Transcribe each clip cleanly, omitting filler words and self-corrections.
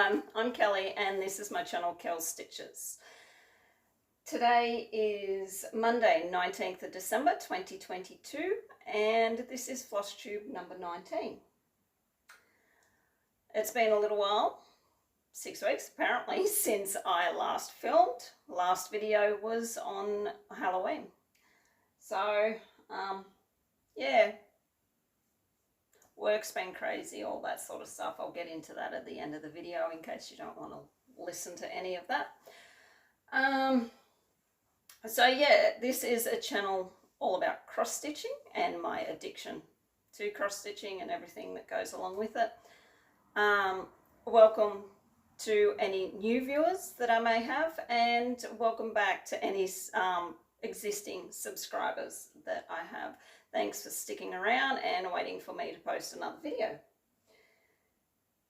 everyone, I'm Kelly and this is my channel Kel's Stitches. Today is Monday 19th of December 2022 and this is Flosstube number 19. It's been a little while, 6 weeks apparently, since I last filmed. Last video was on Halloween. So, yeah. Work's been crazy, all that sort of stuff. I'll get into that at the end of the video in case you don't want to listen to any of that. So yeah, this is a channel all about cross-stitching and my addiction to cross-stitching and everything that goes along with it. Welcome to any new viewers that I may have, and welcome back to any existing subscribers that I have. Thanks for sticking around and waiting for me to post another video.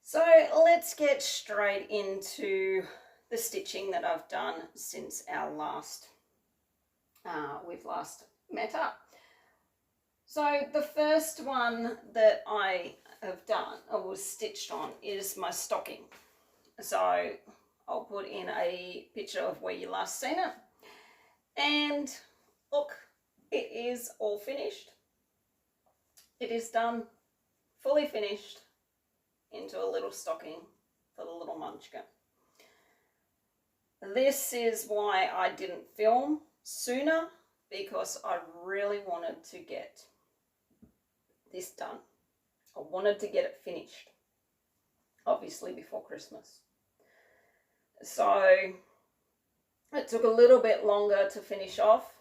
So let's get straight into the stitching that I've done since our we've last met up. So the first one that I have done or was stitched on is my stocking. So I'll put in a picture of where you last seen it. And look, it is all finished. It is done, fully finished, into a little stocking for the little munchkin. This is why I didn't film sooner, because I really wanted to get this done. I wanted to get it finished, obviously before Christmas. So it took a little bit longer to finish off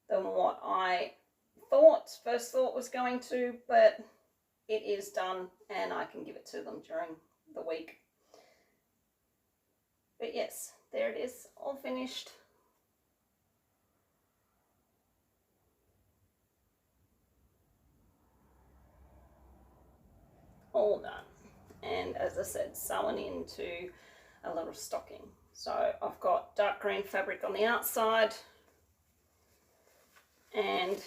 than what I first thought was going to, but it is done and I can give it to them during the week. But yes, there it is, all finished. All done. And as I said, sewn into a little stocking. So I've got dark green fabric on the outside and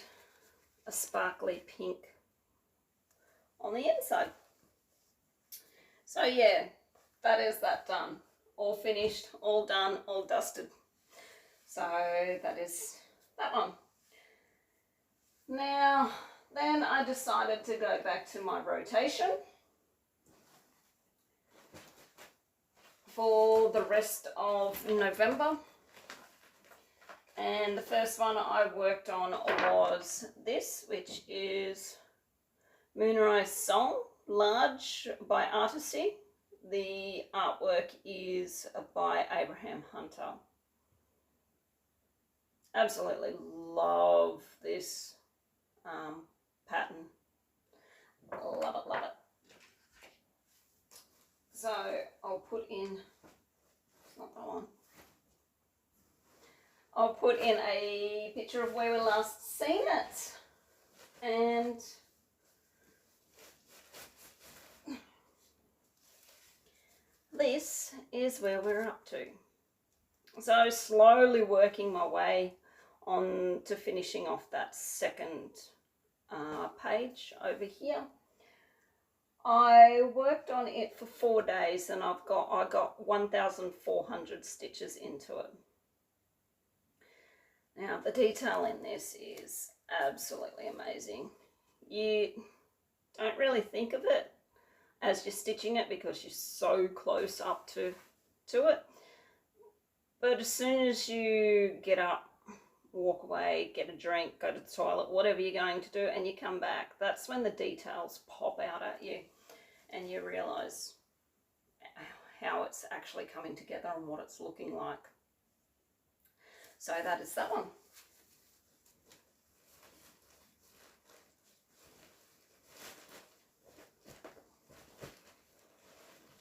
a sparkly pink on the inside. So yeah, that is that done. All finished, all done, all dusted. So that is that one. Now, then I decided to go back to my rotation for the rest of November. And the first one I worked on was this, which is Moonrise Song, large by Artisy. The artwork is by Abraham Hunter. Absolutely love this pattern. Love it, love it. So I'll put in, it's not that one. I'll put in a picture of where we last seen it, and this is where we're up to. So slowly working my way on to finishing off that second page over here. I worked on it for 4 days and I got 1,400 stitches into it. Now the detail in this is absolutely amazing. You don't really think of it as you're stitching it because you're so close up to it. But as soon as you get up, walk away, get a drink, go to the toilet, whatever you're going to do, and you come back, that's when the details pop out at you and you realise how it's actually coming together and what it's looking like. So that is that one.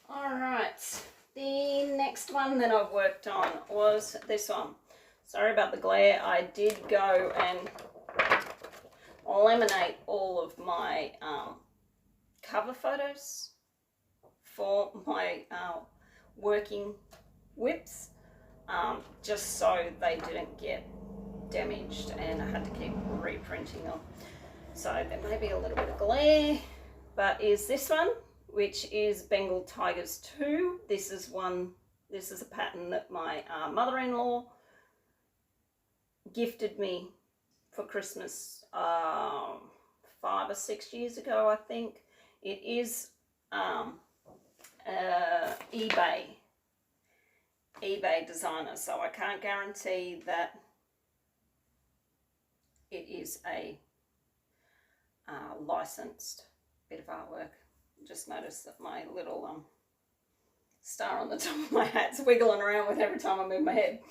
Alright, the next one that I've worked on was this one. Sorry about the glare, I did go and laminate all of my cover photos for my working whips, just so they didn't get damaged and I had to keep reprinting them. So there may be a little bit of glare, but is this one which is Bengal Tigers 2. This is a pattern that my mother-in-law gifted me for Christmas 5 or 6 years ago, I think. It is eBay designer, so I can't guarantee that it is a licensed bit of artwork. Just noticed that my little star on the top of my hat's wiggling around with every time I move my head.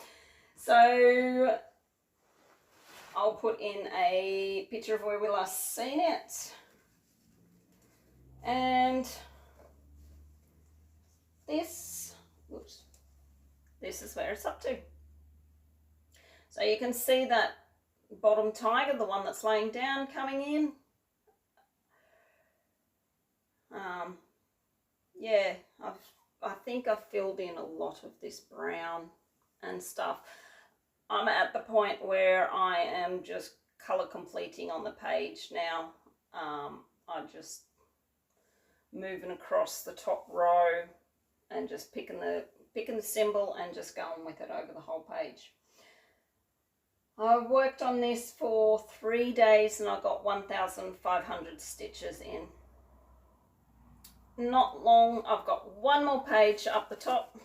So I'll put in a picture of where we last seen it. And this is where it's up to. So you can see that bottom tiger, the one that's laying down, coming in. Yeah, I think I've filled in a lot of this brown and stuff. I'm at the point where I am just colour completing on the page now. I'm just moving across the top row and just picking the symbol and just going with it over the whole page. I worked on this for 3 days and I got 1,500 stitches in. Not long. I've got one more page up the top,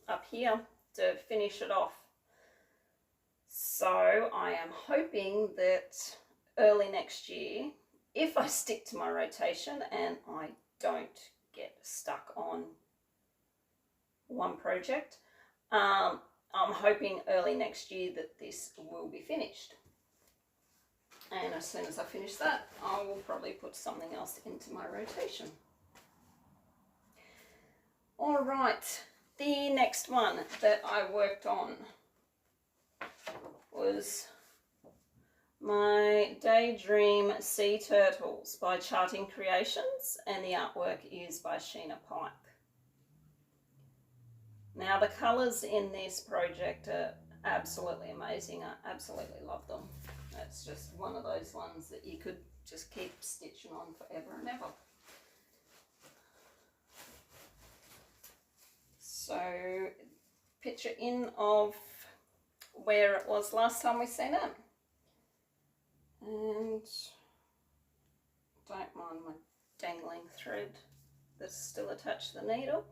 up here, to finish it off. So I am hoping that early next year, if I stick to my rotation and I don't get stuck on one project, I'm hoping early next year that this will be finished. And as soon as I finish that, I will probably put something else into my rotation. All right, the next one that I worked on was my Daydream Sea Turtles by Charting Creations, and the artwork is by Sheena Pike. Now the colours in this project are absolutely amazing. I absolutely love them. It's just one of those ones that you could just keep stitching on forever and ever. So picture in of where it was last time we seen it. And don't mind my dangling thread that's still attached to the needle.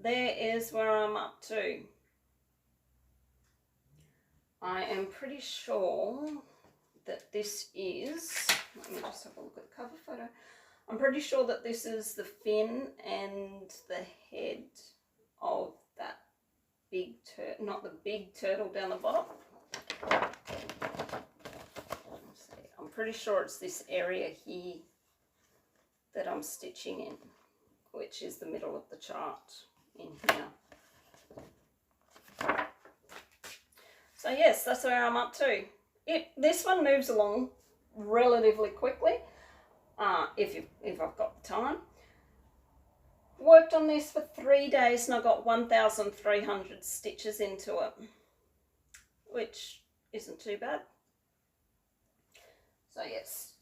There is where I'm up to. I am pretty sure that this is, let me just have a look at the cover photo. I'm pretty sure that this is the fin and the head of that big turtle, not the big turtle down the bottom. Let's see. I'm pretty sure it's this area here that I'm stitching in, which is the middle of the chart in here. So yes, that's where I'm up to. This one moves along relatively quickly, if I've got the time. Worked on this for 3 days and I got 1,300 stitches into it, which isn't too bad. So yes,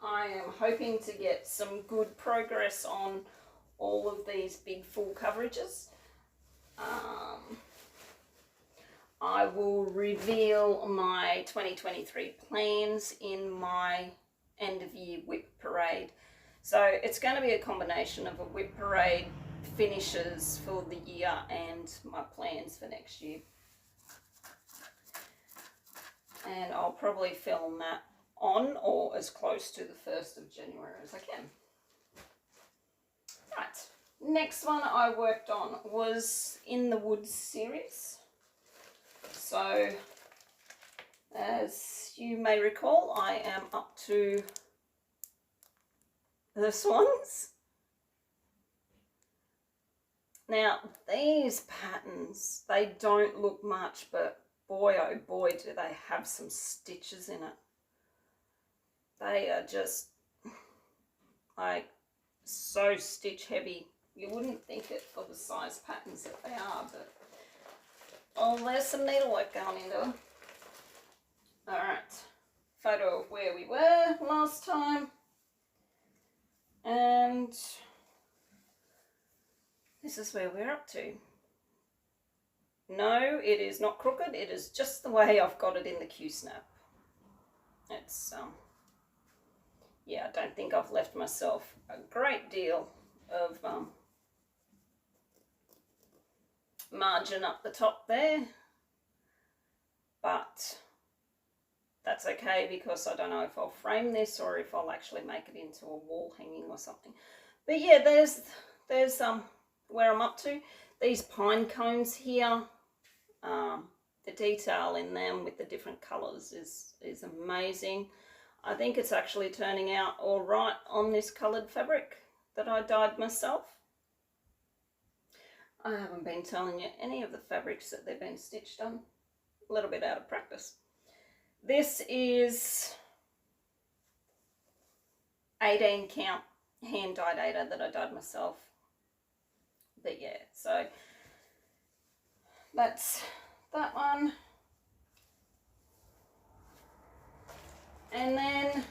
I am hoping to get some good progress on all of these big full coverages. I will reveal my 2023 plans in my end of year whip parade. So it's going to be a combination of a whip parade, finishes for the year, and my plans for next year. And I'll probably film that on or as close to the 1st of January as I can. Right, next one I worked on was In the Woods series. So, as you may recall, I am up to the swans. Now, these patterns, they don't look much, but boy, oh boy, do they have some stitches in it. They are just, like, so stitch heavy. You wouldn't think it for the size patterns that they are, but oh, there's some needlework going into them. Alright, photo of where we were last time. And And this is where we're up to. No, it is not crooked. It is just the way I've got it in the Q-snap. It's, yeah, I don't think I've left myself a great deal of margin up the top there. But that's okay because I don't know if I'll frame this or if I'll actually make it into a wall hanging or something. But yeah, there's where I'm up to. These pine cones here, the detail in them with the different colours is amazing. I think it's actually turning out all right on this coloured fabric that I dyed myself. I haven't been telling you any of the fabrics that they've been stitched on. A little bit out of practice. This is 18 count hand dyed 8er that I dyed myself. But yeah, so that's that one. And then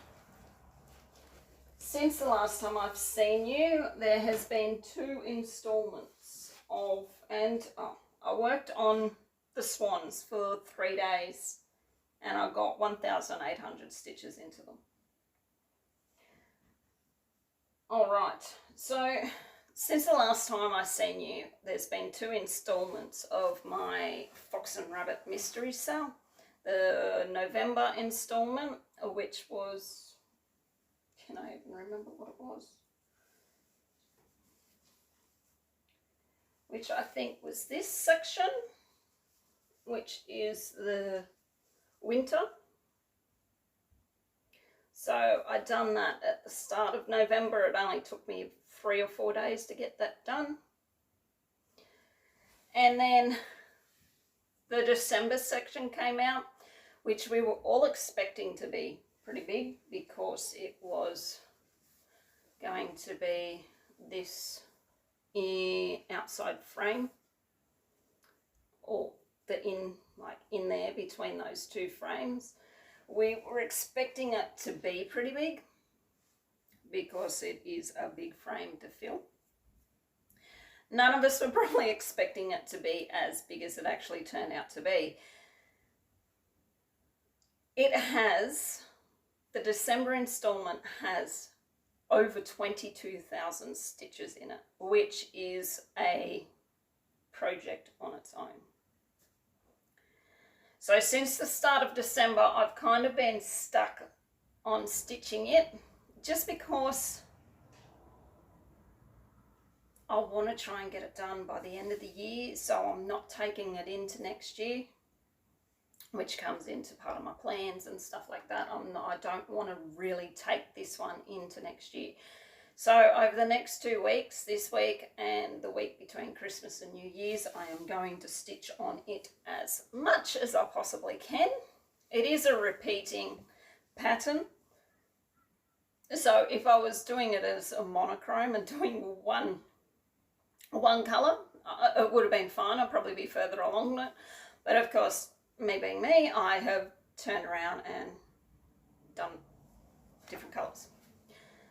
since the last time I've seen you, there has been 2 installments of, and I worked on the swans for 3 days and I got 1,800 stitches into them. All right, so since the last time I seen you, there's been 2 installments of my Fox and Rabbit mystery sale. The November installment, which was, can I even remember what it was? Which I think was this section, which is the winter. So I done that at the start of November. It only took me 3 or 4 days to get that done. And then the December section came out, which we were all expecting to be pretty big because it was going to be this outside frame, or the in there between those 2 frames. We were expecting it to be pretty big because it is a big frame to fill. None of us were probably expecting it to be as big as it actually turned out to be. It has, the December installment has over 22,000 stitches in it, which is a project on its own. So since the start of December, I've kind of been stuck on stitching it just because I want to try and get it done by the end of the year, so I'm not taking it into next year, which comes into part of my plans and stuff like that. I don't want to really take this one into next year. So over the next 2 weeks, this week and the week between Christmas and New Year's, I am going to stitch on it as much as I possibly can. It is a repeating pattern. So if I was doing it as a monochrome and doing one colour, it would have been fine. I'd probably be further along it. But of course, me being me, I have turned around and done different colours.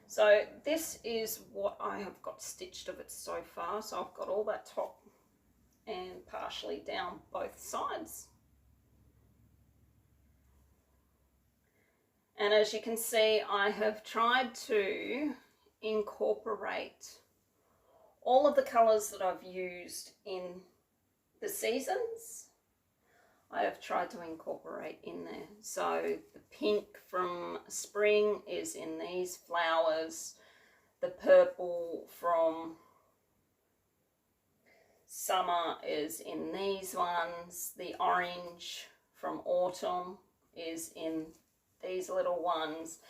So this is what I have got stitched of it so far. So I've got all that top and partially down both sides. And as you can see, I have tried to incorporate all of the colours that I've used in the seasons. I have tried to incorporate in there. So the pink from spring is in these flowers. The purple from summer is in these ones. The orange from autumn is in these little ones.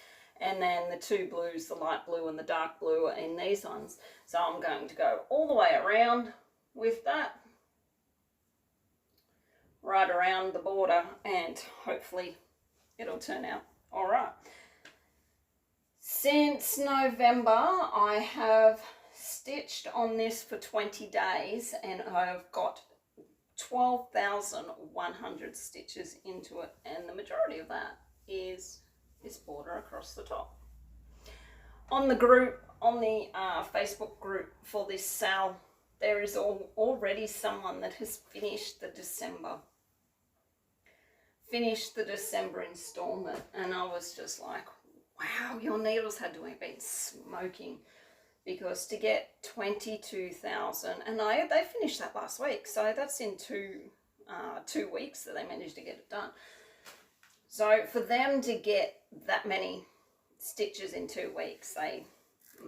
And then the 2 blues, the light blue and the dark blue, are in these ones. So I'm going to go all the way around with that, right around the border, and hopefully it'll turn out all right. Since November, I have stitched on this for 20 days and I've got 12,100 stitches into it, and the majority of that is this border across the top. On the group, on the Facebook group for this sale, there is already someone that has finished the December installment, and I was just like, wow, your needles had to have been smoking, because to get 22,000, and they finished that last week, so that's in 2 weeks that they managed to get it done. So for them to get that many stitches in 2 weeks, they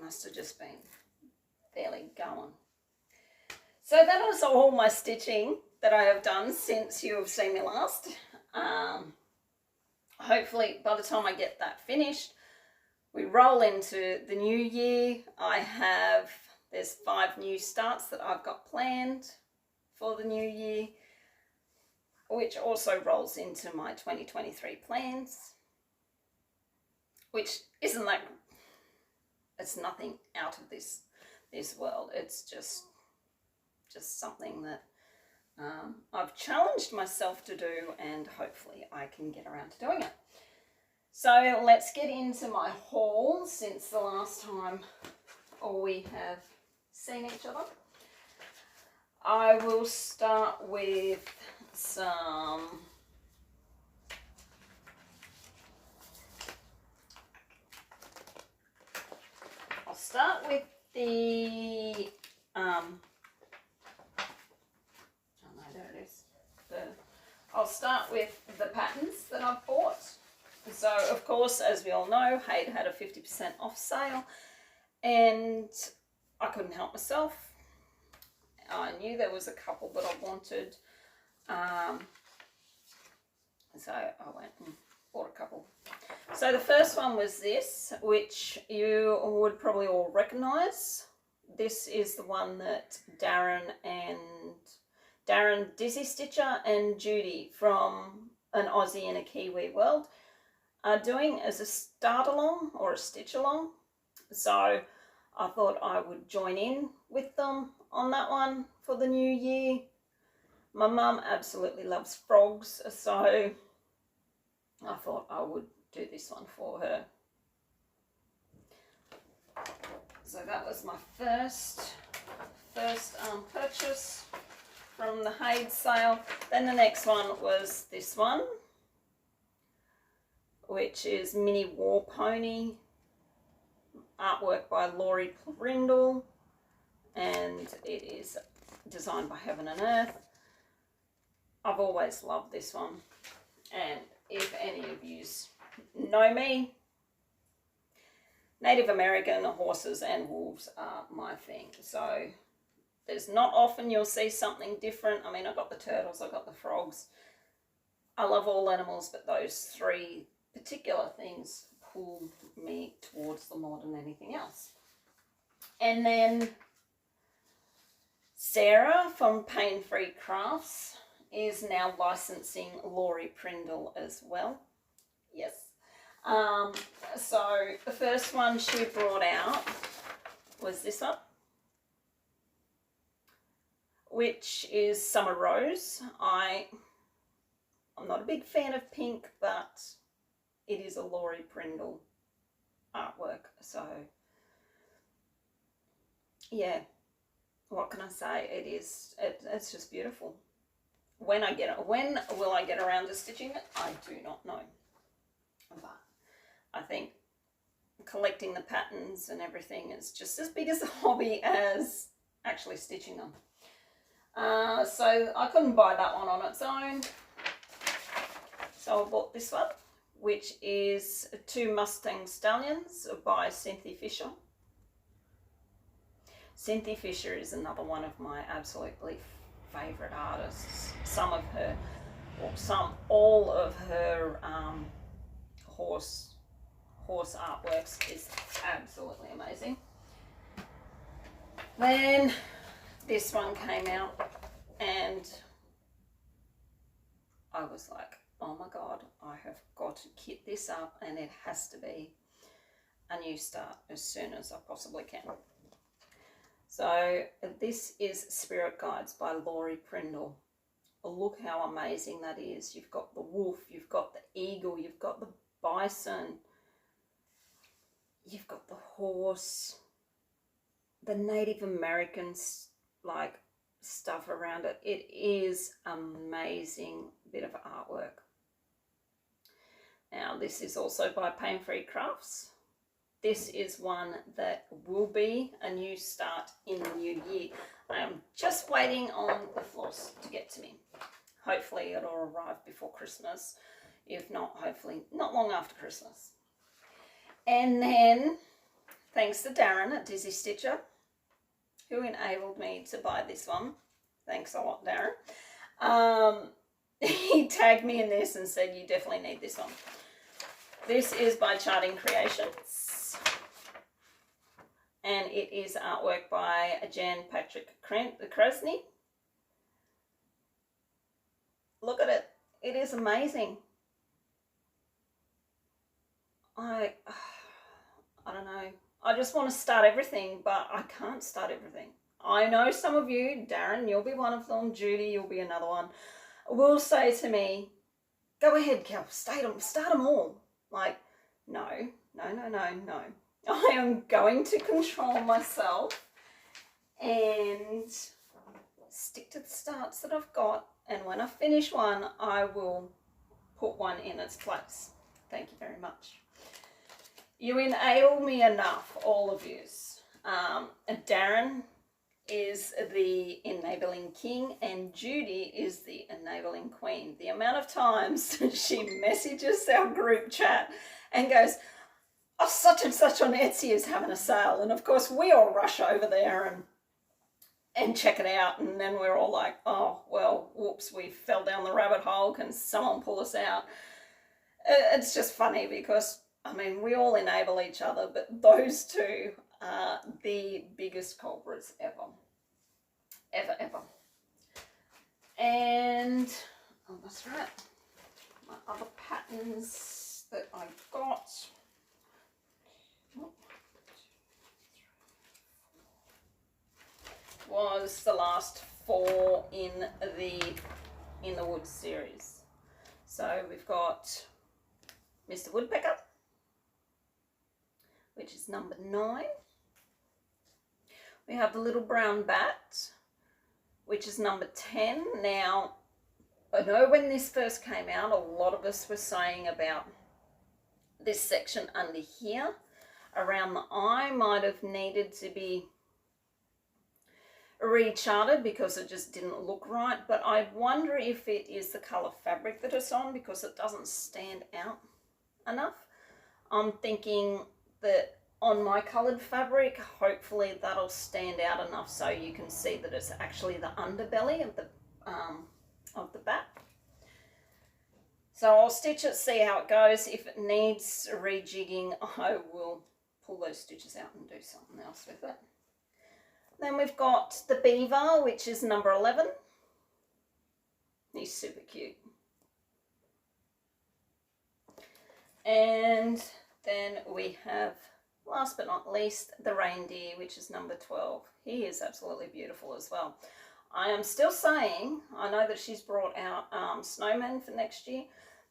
must have just been fairly going. So that was all my stitching that I have done since you have seen me last. Hopefully by the time I get that finished, we roll into the new year. There's 5 new starts that I've got planned for the new year, which also rolls into my 2023 plans, which isn't that, it's nothing out of this world. It's just something that I've challenged myself to do, and hopefully I can get around to doing it. So let's get into my haul since the last time we have seen each other. I will start with I'll start with the I'll start with the patterns that I've bought. So of course, as we all know, Hayde had a 50% off sale, and I couldn't help myself. I knew there was a couple that I wanted, so I went and bought a couple. So the first one was this, which you would probably all recognise. This is the one that Darren, Dizzy Stitcher and Judy from An Aussie in a Kiwi World are doing as a start along or a stitch along. So I thought I would join in with them on that one for the new year. My mum absolutely loves frogs, so I thought I would do this one for her. So that was my first purchase from the Hayde sale. Then the next one was this one, which is Mini War Pony, artwork by Laurie Prindle, and it is designed by Heaven and Earth. I've always loved this one, and if any of you know me, Native American horses and wolves are my thing. So there's not often you'll see something different. I mean, I got the turtles, I got the frogs. I love all animals, but those 3 particular things pull me towards them more than anything else. And then Sarah from Pain Free Crafts is now licensing Laurie Prindle as well. Yes. So the first one she brought out was this one, which is Summer Rose. I'm not a big fan of pink, but it is a Laurie Prindle artwork. So yeah, what can I say? It's just beautiful. When will I get around to stitching it? I do not know. But I think collecting the patterns and everything is just as big as a hobby as actually stitching them. So I couldn't buy that one on its own. So I bought this one, which is 2 Mustang Stallions by Cynthia Fisher. Cynthia Fisher is another one of my absolutely favourite artists. All of her horse artworks is absolutely amazing. Then this one came out, and I was like, oh my god, I have got to kit this up, and it has to be a new start as soon as I possibly can. So this is Spirit Guides by Laurie Prindle. Look how amazing that is. You've got the wolf, you've got the eagle, you've got the bison, you've got the horse, the Native Americans like stuff around it. It is amazing bit of artwork. Now this is also by Pain Free Crafts. This is one that will be a new start in the new year. I am just waiting on the floss to get to me. Hopefully it'll arrive before Christmas. If not, hopefully not long after Christmas. And then, thanks to Darren at Dizzy Stitcher, who enabled me to buy this one. Thanks a lot, Darren. He tagged me in this and said, you definitely need this one. This is by Charting Creations. And it is artwork by Jan Patrick Krasny. Look at it. It is amazing. I don't know. I just want to start everything, but I can't start everything. I know some of you, Darren, you'll be one of them. Judy, you'll be another one, will say to me, go ahead, Kel, start them all. Like, no. I am going to control myself and stick to the starts that I've got. And when I finish one, I will put one in its place. Thank you very much. You enable me enough, all of yous. Darren is the enabling king and Judy is the enabling queen. The amount of times she messages our group chat and goes, oh, such and such on Etsy is having a sale. And of course we all rush over there and check it out. And then we're all like, oh, well, whoops, we fell down the rabbit hole. Can someone pull us out? It's just funny because, I mean, we all enable each other, but those two are the biggest culprits ever. Ever. And, oh, that's right, my other patterns that I got. Was the last 4 in the Woods series. So we've got Mr. Woodpecker, which is number 9. We have the Little Brown Bat, which is number 10. Now, I know when this first came out, a lot of us were saying about this section under here, around the eye, might have needed to be recharted because it just didn't look right. But I wonder if it is the colour fabric that it's on because it doesn't stand out enough. I'm thinking that on my coloured fabric, hopefully that'll stand out enough so you can see that it's actually the underbelly of the bat. So I'll stitch it, see how it goes. If it needs rejigging, I will pull those stitches out and do something else with it. Then we've got the Beaver, which is number 11. He's super cute. And then we have, last but not least, the Reindeer, which is number 12. He is absolutely beautiful as well. I am still saying, I know that she's brought out Snowman for next year,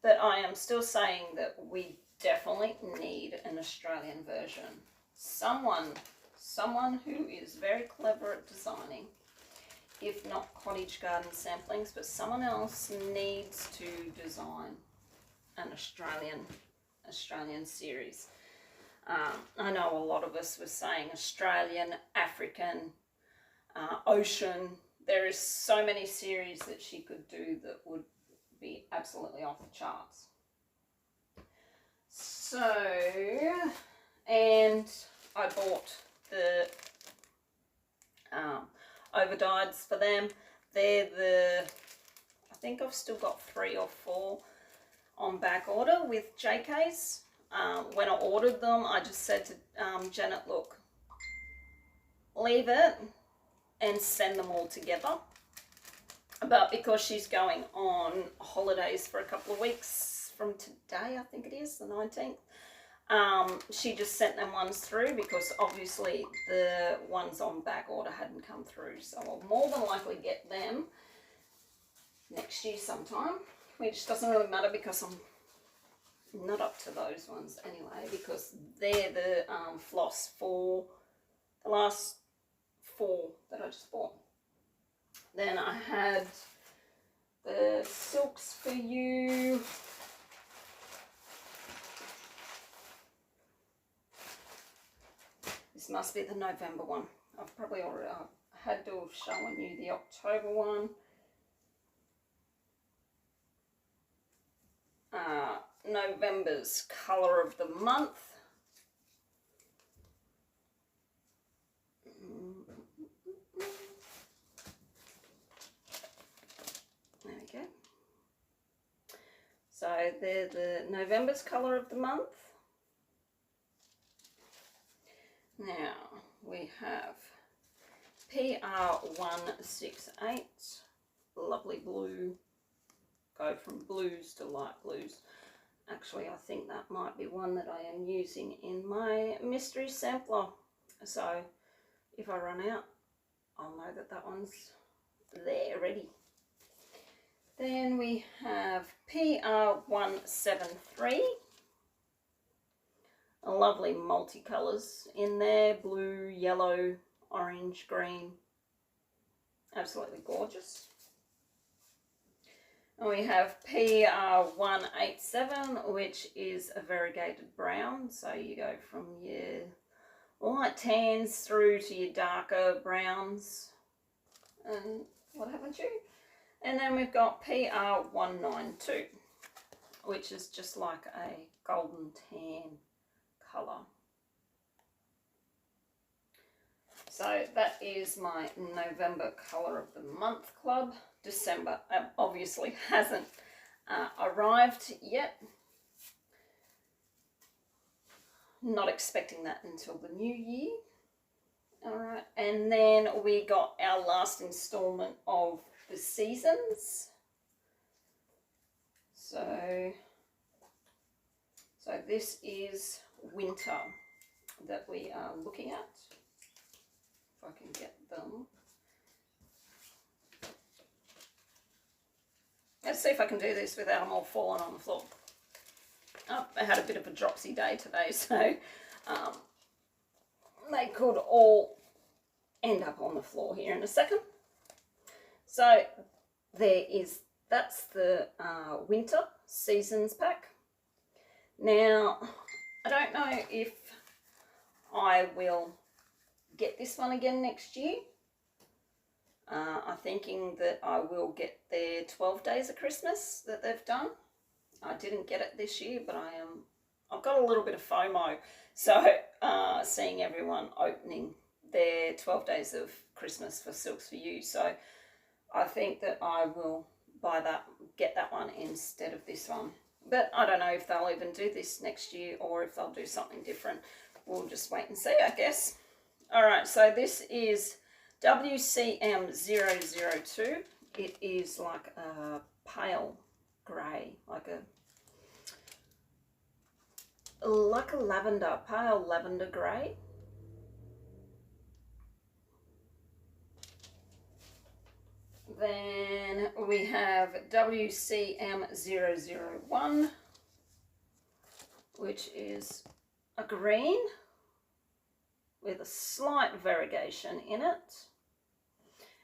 but I am still saying that we definitely need an Australian version. Someone who is very clever at designing, if not cottage garden samplings, but someone else needs to design an Australian series. I know a lot of us were saying Australian, African, ocean. There is so many series that she could do that would be absolutely off the charts. So, and I bought the overdyes for them. They're the, I think I've still got 3 or 4 on back order with JKs. When I ordered them, I just said to Janet, look, leave it and send them all together. But because she's going on holidays for a couple of weeks from today, I think it is, the 19th, she just sent them ones through because obviously the ones on back order hadn't come through. So I'll more than likely get them next year sometime, which doesn't really matter because I'm not up to those ones anyway, because they're the floss for the last 4 that I just bought. Then I had the Silks for You. This must be the November one. I've probably already had to have shown you the October one. November's colour of the month. There we go. So they're the November's colour of the month. Now we have PR168, lovely blue. Go from blues to light blues. Actually, I think that might be one that I am using in my mystery sampler. So if I run out, I'll know that that one's there ready. Then we have PR173. Lovely multicolours in there, blue, yellow, orange, green. Absolutely gorgeous. And we have PR187, which is a variegated brown. So you go from your light tans through to your darker browns and what haven't you. And then we've got PR192, which is just like a golden tan colour. So that is my November colour of the month club. December obviously hasn't arrived yet. Not expecting that until the new year. Alright, and then we got our last instalment of the seasons. So this is winter that we are looking at. If I can get them. Let's see if I can do this without them all falling on the floor. Oh, I had a bit of a dropsy day today, so they could all end up on the floor here in a second. So that's the winter seasons pack. Now, I don't know if I will get this one again next year. I'm thinking that I will get their 12 days of Christmas that they've done. I didn't get it this year, but I've got a little bit of FOMO. So seeing everyone opening their 12 days of Christmas for Silks for You. So I think that I will get that one instead of this one. But I don't know if they'll even do this next year or if they'll do something different. We'll just wait and see, I guess. All right, so this is WCM002. It is like a pale grey, like a lavender, pale lavender grey. Then we have WCM001, which is a green with a slight variegation in it,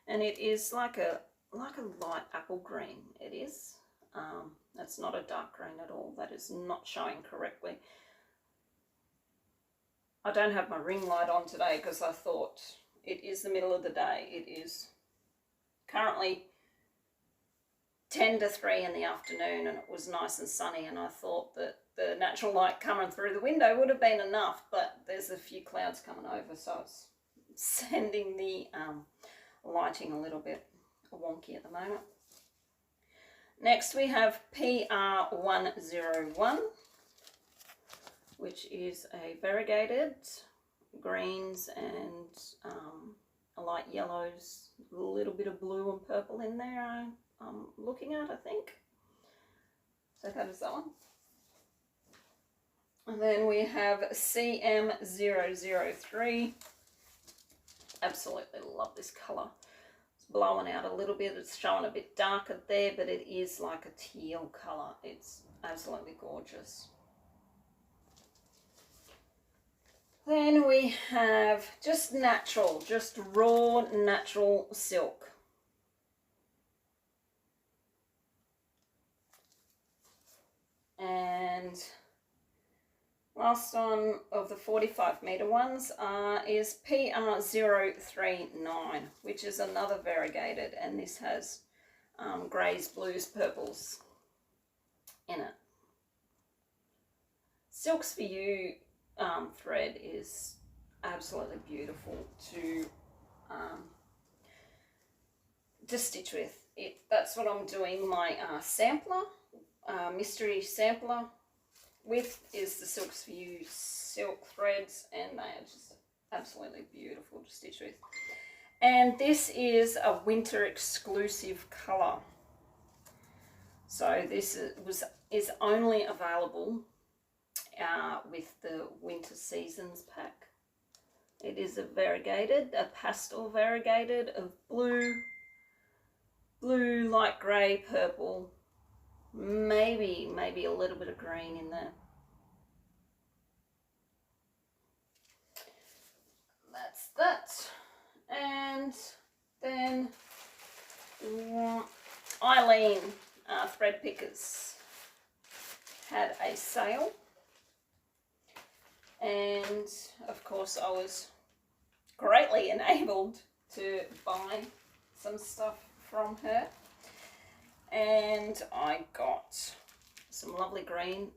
and it is like a light apple green. It is. That's not a dark green at all. That is not showing correctly. I don't have my ring light on today because I thought it is the middle of the day. It is currently 10 to 3 in the afternoon, and it was nice and sunny, and I thought that the natural light coming through the window would have been enough, but there's a few clouds coming over, so it's sending the lighting a little bit wonky at the moment. Next we have PR101, which is a variegated greens and light yellows, a little bit of blue and purple in there I'm looking at, I think. So that is that one. And then we have CM003. Absolutely love this colour. It's blowing out a little bit. It's showing a bit darker there, but it is like a teal colour. It's absolutely gorgeous. Then we have just natural, just raw natural silk. And last one of the 45-meter ones is PR039, which is another variegated, and this has greys, blues, purples in it. Silks for You thread is absolutely beautiful to stitch with. That's what I'm doing my sampler, mystery sampler with, is the Silks for You silk threads, and they are just absolutely beautiful to stitch with. And this is a winter exclusive colour. So this is only available with the winter seasons pack. It is a variegated, a pastel variegated of blue, light grey, purple, maybe a little bit of green in there. That's that. And then Eileen Thread Pickers had a sale, and of course I was greatly enabled to buy some stuff from her, and I got some lovely green,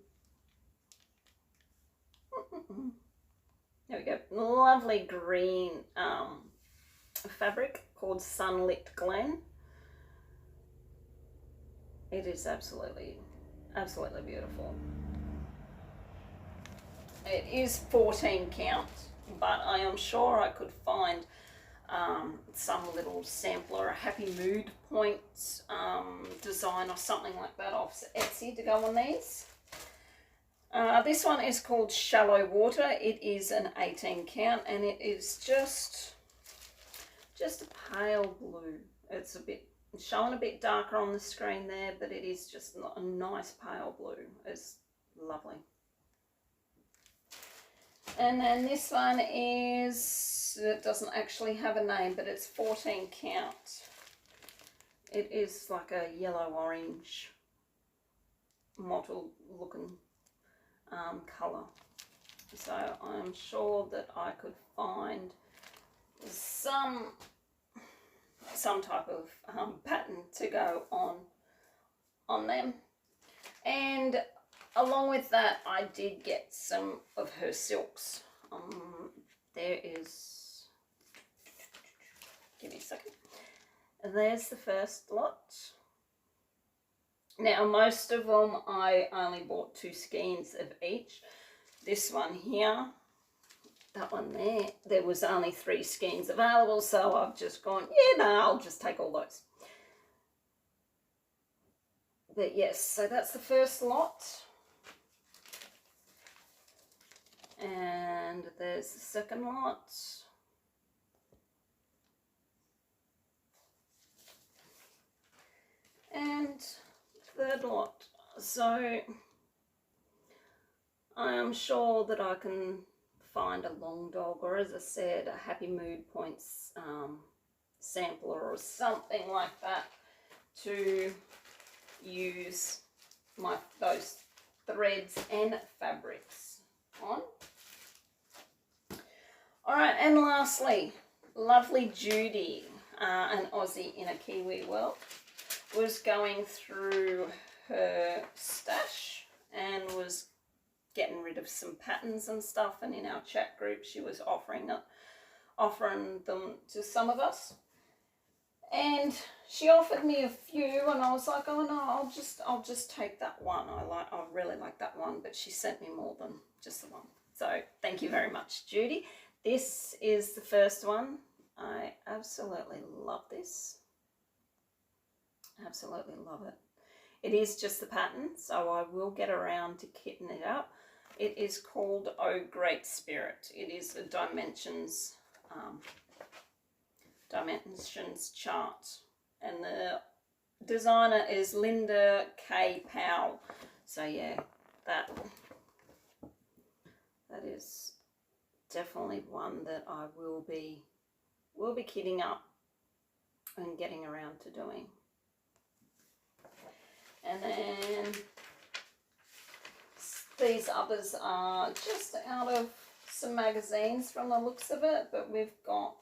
there we go, lovely green fabric called Sunlit Glen. It is absolutely beautiful. It is 14 count, but I am sure I could find some little sampler, a Happy Mood Points design or something like that off Etsy to go on these. This one is called Shallow Water. It is an 18 count, and it is just a pale blue. It's showing a bit darker on the screen there, but it is just a nice pale blue. It's lovely. And then this one it doesn't actually have a name, but it's 14 count. It is like a yellow-orange mottled looking colour. So I'm sure that I could find some type of pattern to go on them. And along with that, I did get some of her silks. There is, give me a second. There's the first lot. Now, most of them I only bought 2 skeins of each. This one here, that one there was only 3 skeins available, so I've just gone, yeah, no, I'll just take all those. But yes, so that's the first lot. And there's the second lot. And third lot. So I am sure that I can find a long dog, or as I said, a Happy Mood Points sampler or something like that to use those threads and fabrics on. Alright, and lastly, lovely Judy, an Aussie in a Kiwi world, was going through her stash and was getting rid of some patterns and stuff, and in our chat group she was offering them to some of us, and she offered me a few, and I was like, oh no, I'll just take that one. I really like that one, but she sent me more than just the one. So thank you very much, Judy. This is the first one. I absolutely love this. Absolutely love it. It is just the pattern, so I will get around to kitting it up. It is called Oh Great Spirit. It is a dimensions chart, and the designer is Linda K. Powell. So yeah, that is definitely one that I will be kitting up and getting around to doing. And then these others are just out of some magazines from the looks of it, but we've got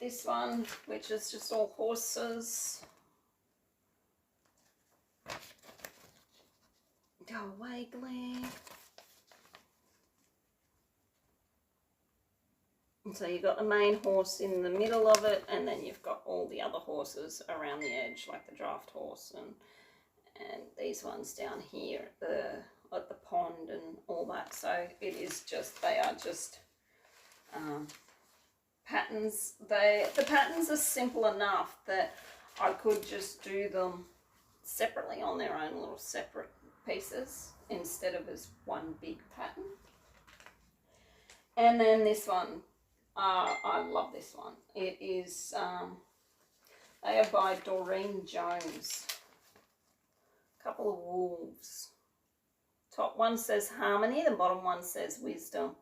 this one, which is just all horses. Go away, Glenn. And so you've got the main horse in the middle of it, and then you've got all the other horses around the edge, like the draft horse and these ones down here at the pond and all that. So it is just, they are just patterns. The patterns are simple enough that I could just do them separately on their own little separate pieces instead of as one big pattern. And then this one, I love this one. It is, they are by Doreen Jones. A couple of wolves. Top one says harmony, the bottom one says wisdom.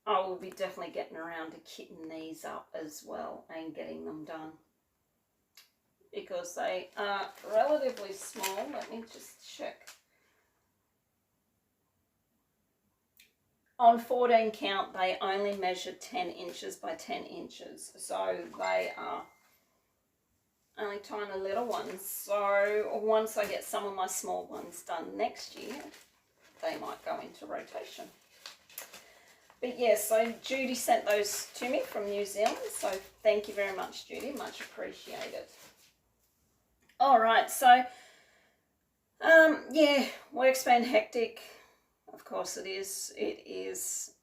I will be definitely getting around to kitting these up as well and getting them done, because they are relatively small. Let me just check. On 14 count, they only measure 10 inches by 10 inches. So they are only tiny little ones. So once I get some of my small ones done next year, they might go into rotation. But yes, so Judy sent those to me from New Zealand. So thank you very much, Judy. Much appreciated. All right, so yeah, work's been hectic. Of course it is. It is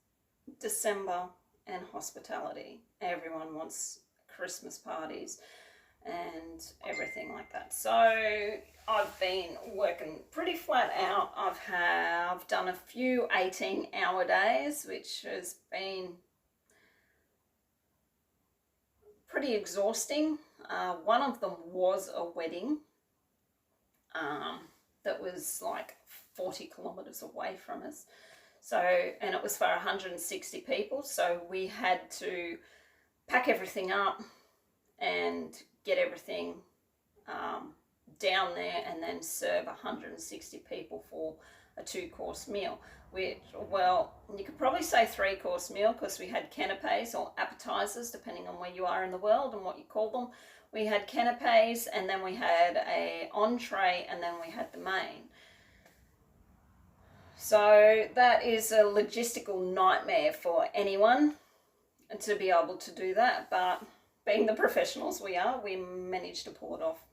December and hospitality. Everyone wants Christmas parties and everything like that. So I've been working pretty flat out. I've done a few 18-hour days, which has been pretty exhausting. One of them was a wedding that was like 40 kilometers away from us. So, and it was for 160 people. So we had to pack everything up and get everything down there and then serve 160 people for a 2-course meal, which, well, you could probably say 3-course meal, because we had canapes or appetizers, depending on where you are in the world and what you call them. We had canapes, and then we had a entree, and then we had the main. So that is a logistical nightmare for anyone to be able to do that, but being the professionals we are, we managed to pull it off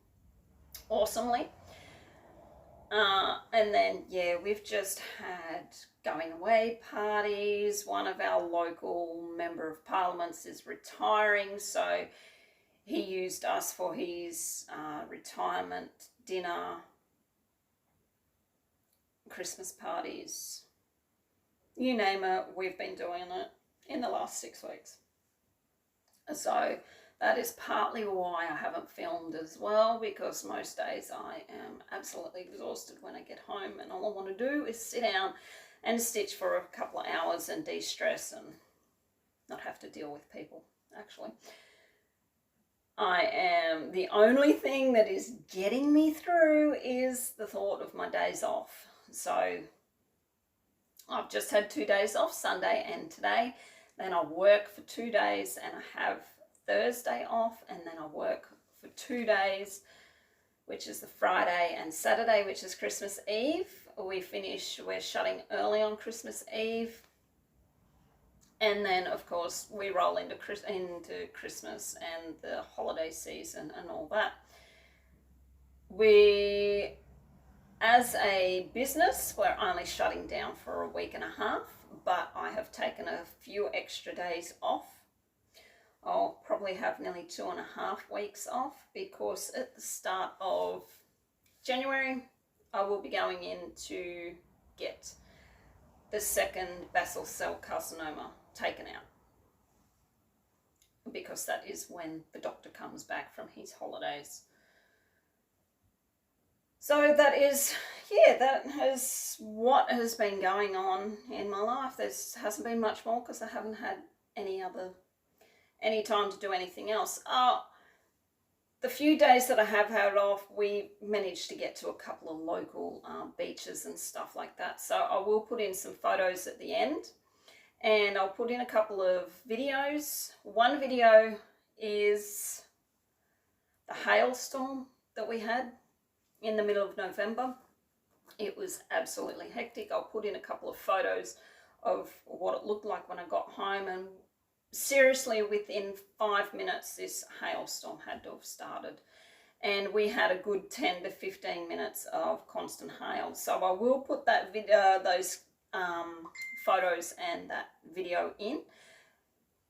awesomely. And then, yeah, we've just had going away parties. One of our local member of parliaments is retiring, so he used us for his retirement dinner, Christmas parties, you name it, we've been doing it in the last 6 weeks. So that is partly why I haven't filmed as well, because most days I am absolutely exhausted when I get home, and all I want to do is sit down and stitch for a couple of hours and de-stress and not have to deal with people, actually. The only thing that is getting me through is the thought of my days off. So I've just had 2 days off, Sunday and today. Then I work for 2 days and I have Thursday off, and then I work for 2 days, which is the Friday and Saturday, which is Christmas Eve. We're shutting early on Christmas Eve. And then, of course, we roll into Christmas and the holiday season and all that. As a business, we're only shutting down for a week and a half, but I have taken a few extra days off. I'll probably have nearly 2.5 weeks off, because at the start of January, I will be going in to get the second basal cell carcinoma taken out, because that is when the doctor comes back from his holidays. So that is yeah, that is what has been going on in my life. There hasn't been much more because I haven't had any time to do anything else. The few days that I have had off, we managed to get to a couple of local beaches and stuff like that. So I will put in some photos at the end, and I'll put in a couple of videos. One video is the hailstorm that we had in the middle of November. It was absolutely hectic. I'll put in a couple of photos of what it looked like when I got home, and seriously, within 5 minutes, this hailstorm had to have started. And we had a good 10 to 15 minutes of constant hail. So I will put that those photos and that video in.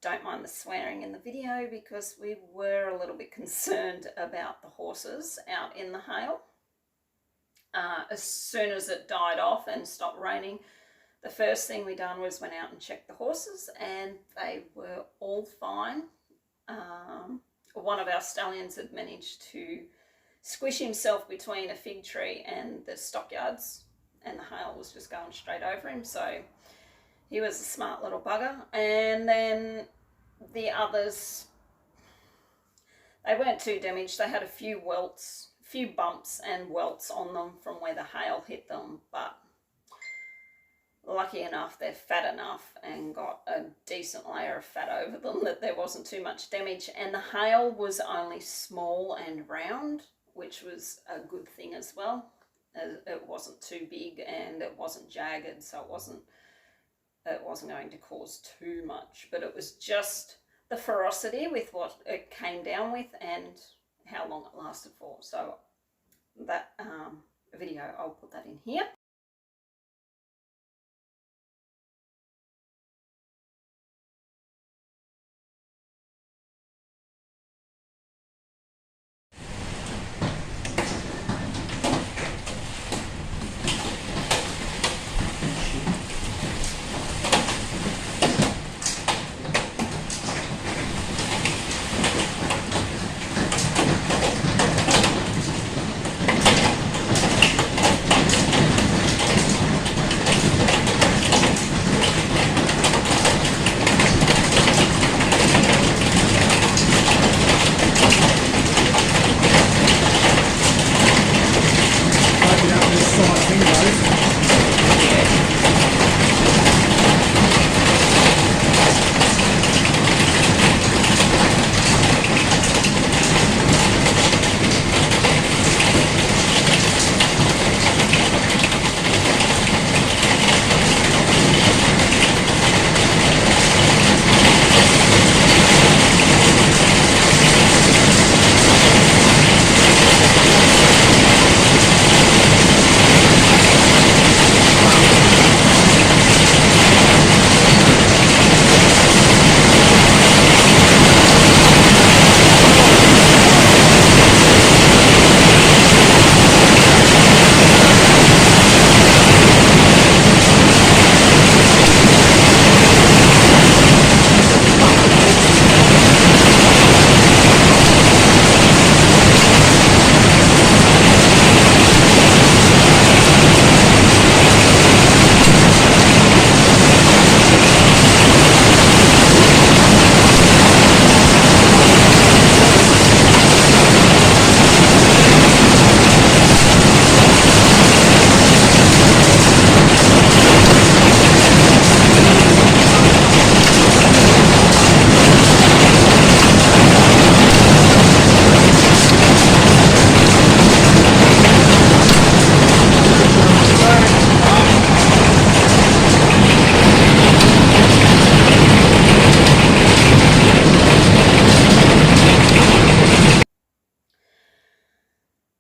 Don't mind the swearing in the video because we were a little bit concerned about the horses out in the hail. As soon as it died off and stopped raining, the first thing we done was went out and checked the horses, and they were all fine. One of our stallions had managed to squish himself between a fig tree and the stockyards, and the hail was just going straight over him, so he was a smart little bugger. And then the others, they weren't too damaged. They had a few welts, a few bumps and welts on them from where the hail hit them, but lucky enough, they're fat enough and got a decent layer of fat over them that there wasn't too much damage. And the hail was only small and round, which was a good thing as well. It wasn't too big and it wasn't jagged, so it wasn't going to cause too much. But it was just the ferocity with what it came down with and how long it lasted for. So that video, I'll put that in here.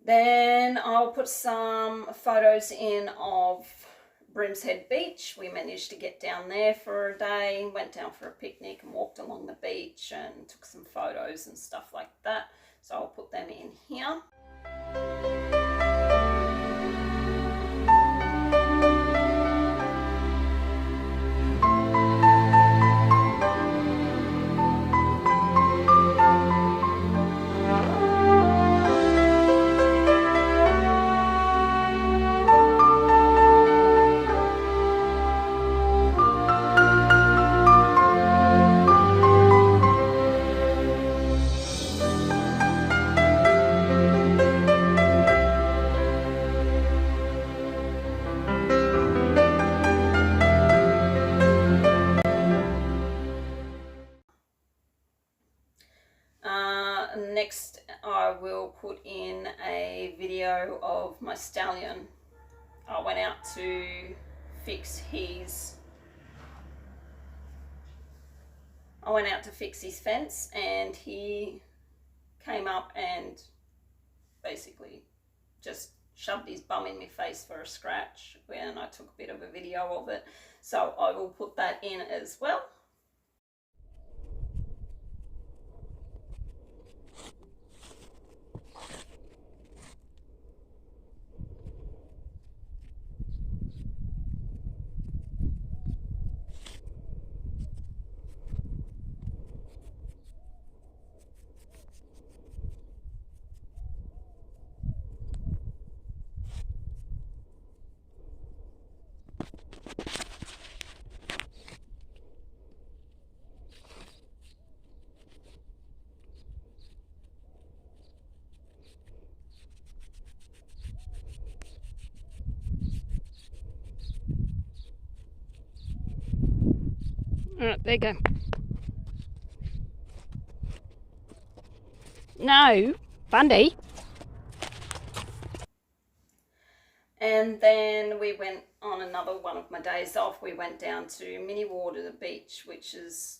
Then I'll put some photos in of Brimshead Beach. We managed to get down there for a day, went down for a picnic and walked along the beach and took some photos and stuff like that. So I'll put them in here. next I will put in a video of my Stallion. I went out to fix his fence, and he came up and basically just shoved his bum in my face for a scratch, and I took a bit of a video of it, so I will put that in as well. Alright, there you go. No, Bundy. And then we went on another one of my days off. We went down to Miniwater, the beach, which is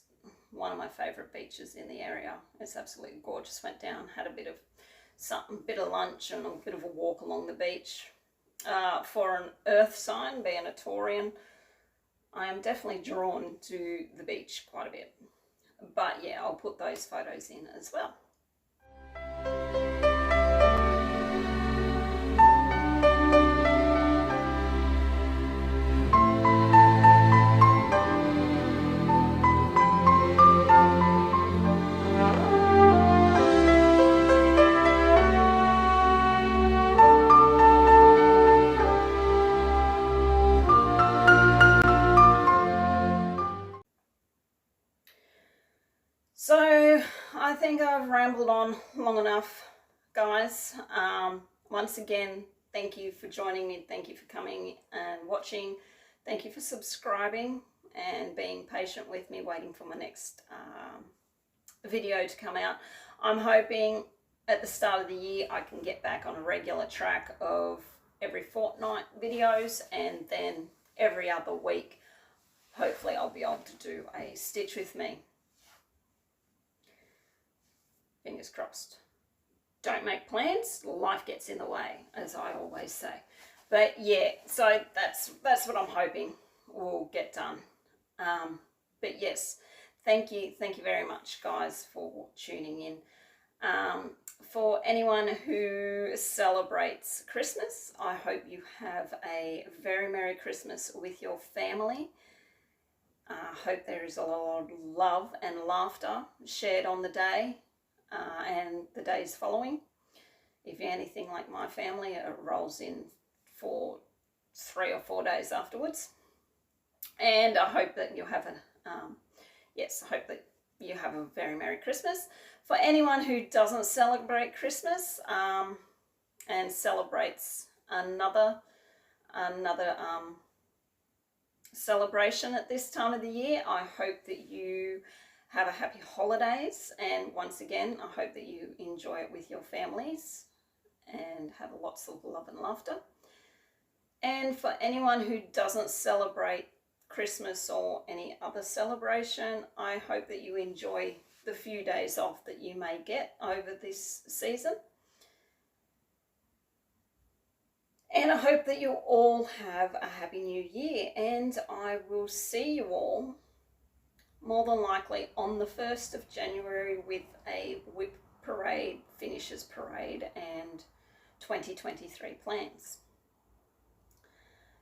one of my favourite beaches in the area. It's absolutely gorgeous. Went down, had a bit of lunch and a bit of a walk along the beach. For an earth sign, being a Taurian, I am definitely drawn to the beach quite a bit. But yeah, I'll put those photos in as well. So I think I've rambled on long enough, guys. Once again, thank you for joining me. Thank you for coming and watching. Thank you for subscribing and being patient with me, waiting for my next video to come out. I'm hoping at the start of the year I can get back on a regular track of every fortnight videos, and then every other week hopefully I'll be able to do a stitch with me. Fingers crossed. Don't make plans, life gets in the way, as I always say. But yeah, so that's what I'm hoping will get done. But yes, thank you very much, guys, for tuning in. For anyone who celebrates Christmas, I hope you have a very Merry Christmas with your family. I hope there is a lot of love and laughter shared on the day and the days following. If you're anything like my family, it rolls in for 3 or 4 days afterwards. And I hope that you have I hope that you have a very Merry Christmas. For anyone who doesn't celebrate Christmas and celebrates another celebration at this time of the year, I hope that you have a happy holidays, and once again, I hope that you enjoy it with your families and have lots of love and laughter. And for anyone who doesn't celebrate Christmas or any other celebration, I hope that you enjoy the few days off that you may get over this season. And I hope that you all have a happy new year, and I will see you all more than likely on the 1st of January with a whip parade, finishes parade, and 2023 plans.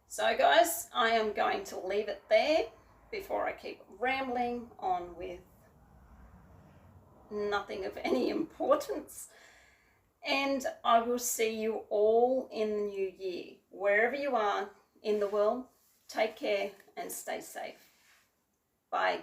So guys, I am going to leave it there before I keep rambling on with nothing of any importance. And I will see you all in the new year. Wherever you are in the world, take care and stay safe. Bye.